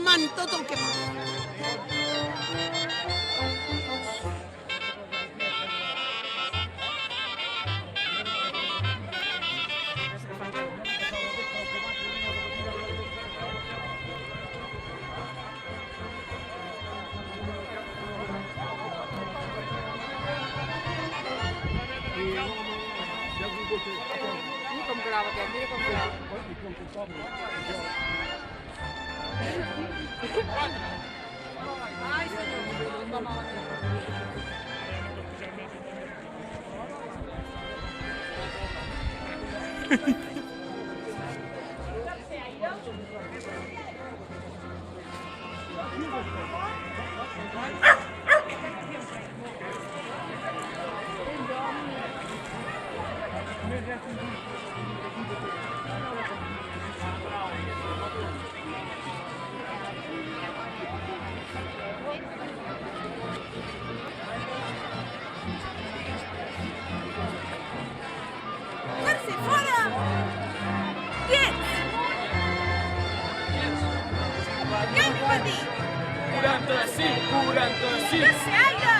informant tot el que passa. Com grava aquest, mira com grava. Ai, senyor, no malament. Mercè, fora! Quiets! Què hem de dir? 45, 46, Mercè, aire!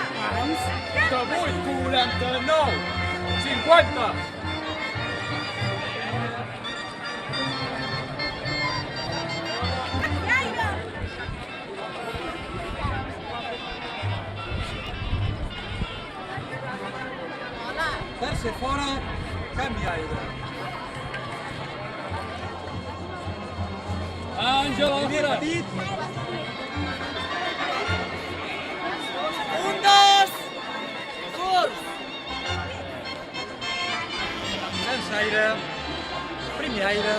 48, 49, 50. Mercè, aire! Hola! Tercer fora, canvi aire. Àngela, Primer fora. petit, Un, dos! Curs! sense aire, primer aire.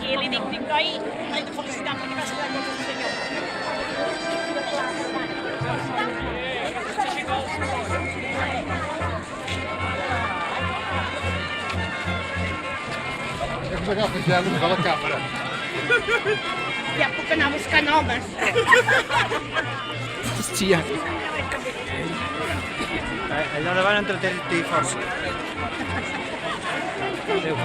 I li dic, noi, l'he de felicitar perquè va ser molt el senyor. Hem d'agafar ja de la càmera. Ja puc anar buscant homes. Hòstia. Allà davant entreté força. Adéu.